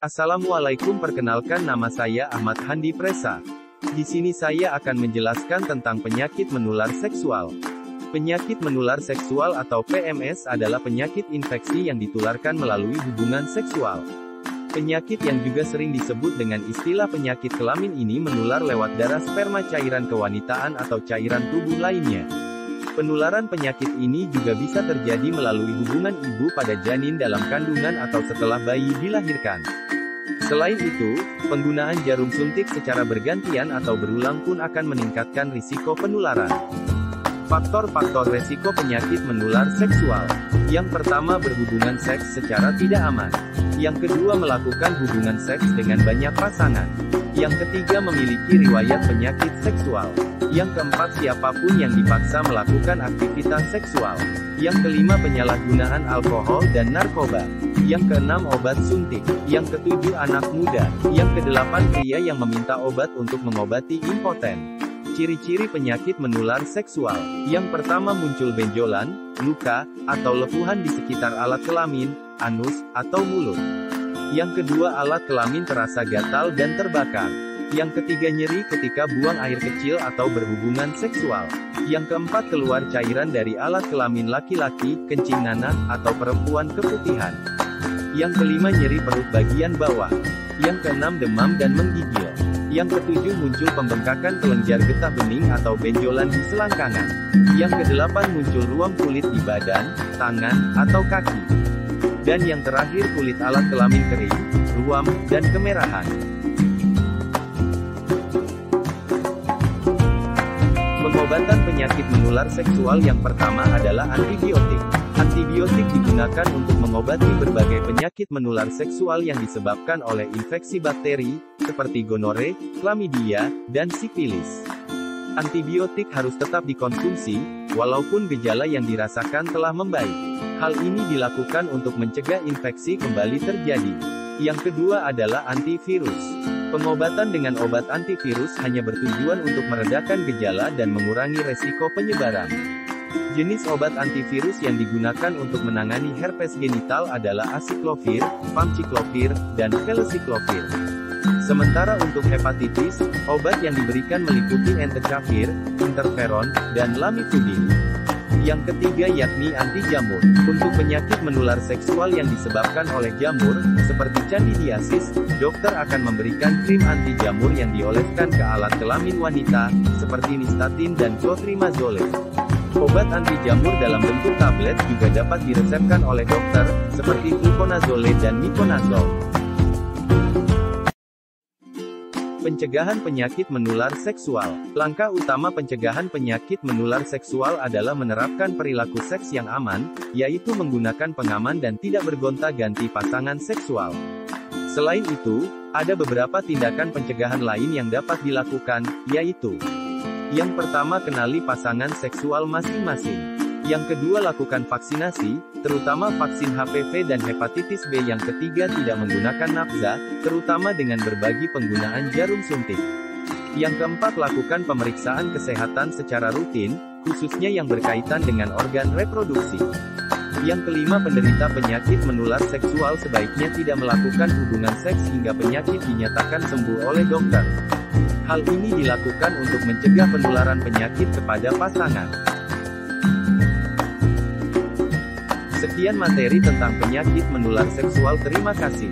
Assalamualaikum, perkenalkan nama saya Ahmad Handi Presa. Di sini saya akan menjelaskan tentang penyakit menular seksual. Penyakit menular seksual atau PMS adalah penyakit infeksi yang ditularkan melalui hubungan seksual. Penyakit yang juga sering disebut dengan istilah penyakit kelamin ini menular lewat darah, sperma, cairan kewanitaan atau cairan tubuh lainnya. Penularan penyakit ini juga bisa terjadi melalui hubungan ibu pada janin dalam kandungan atau setelah bayi dilahirkan. Selain itu, penggunaan jarum suntik secara bergantian atau berulang pun akan meningkatkan risiko penularan. Faktor-faktor resiko penyakit menular seksual. Yang pertama, berhubungan seks secara tidak aman. Yang kedua, melakukan hubungan seks dengan banyak pasangan. Yang ketiga, memiliki riwayat penyakit seksual. Yang keempat, siapapun yang dipaksa melakukan aktivitas seksual. Yang kelima, penyalahgunaan alkohol dan narkoba. Yang keenam, obat suntik. Yang ketujuh, anak muda. Yang kedelapan, pria yang meminta obat untuk mengobati impoten. Ciri-ciri penyakit menular seksual. Yang pertama, muncul benjolan, luka, atau lepuhan di sekitar alat kelamin, anus, atau mulut. Yang kedua, alat kelamin terasa gatal dan terbakar. Yang ketiga, nyeri ketika buang air kecil atau berhubungan seksual. Yang keempat, keluar cairan dari alat kelamin laki-laki, kencing nanah, atau perempuan keputihan. Yang kelima, nyeri perut bagian bawah. Yang keenam, demam dan menggigil. Yang ketujuh, muncul pembengkakan kelenjar getah bening atau benjolan di selangkangan. Yang kedelapan, muncul ruam kulit di badan, tangan, atau kaki. Dan yang terakhir, kulit alat kelamin kering, ruam, dan kemerahan. Pengobatan penyakit menular seksual yang pertama adalah antibiotik. Antibiotik digunakan untuk mengobati berbagai penyakit menular seksual yang disebabkan oleh infeksi bakteri, seperti gonore, chlamydia, dan sifilis. Antibiotik harus tetap dikonsumsi, walaupun gejala yang dirasakan telah membaik. Hal ini dilakukan untuk mencegah infeksi kembali terjadi. Yang kedua adalah antivirus. Pengobatan dengan obat antivirus hanya bertujuan untuk meredakan gejala dan mengurangi resiko penyebaran. Jenis obat antivirus yang digunakan untuk menangani herpes genital adalah acyclovir, famciclovir, dan valacyclovir. Sementara untuk hepatitis, obat yang diberikan meliputi entecavir, interferon, dan lamivudine. Yang ketiga yakni anti-jamur. Untuk penyakit menular seksual yang disebabkan oleh jamur, seperti candidiasis, dokter akan memberikan krim anti-jamur yang dioleskan ke alat kelamin wanita, seperti nystatin dan clotrimazole. Obat anti-jamur dalam bentuk tablet juga dapat diresepkan oleh dokter, seperti fluconazole dan miconazole. Pencegahan penyakit menular seksual. Langkah utama pencegahan penyakit menular seksual adalah menerapkan perilaku seks yang aman, yaitu menggunakan pengaman dan tidak bergonta-ganti pasangan seksual. Selain itu, ada beberapa tindakan pencegahan lain yang dapat dilakukan, yaitu: yang pertama, kenali pasangan seksual masing-masing. Yang kedua, lakukan vaksinasi, terutama vaksin HPV dan hepatitis B. Yang ketiga, tidak menggunakan nafza, terutama dengan berbagi penggunaan jarum suntik. Yang keempat, lakukan pemeriksaan kesehatan secara rutin, khususnya yang berkaitan dengan organ reproduksi. Yang kelima, penderita penyakit menular seksual sebaiknya tidak melakukan hubungan seks hingga penyakit dinyatakan sembuh oleh dokter. Hal ini dilakukan untuk mencegah penularan penyakit kepada pasangan. Sekian materi tentang penyakit menular seksual. Terima kasih.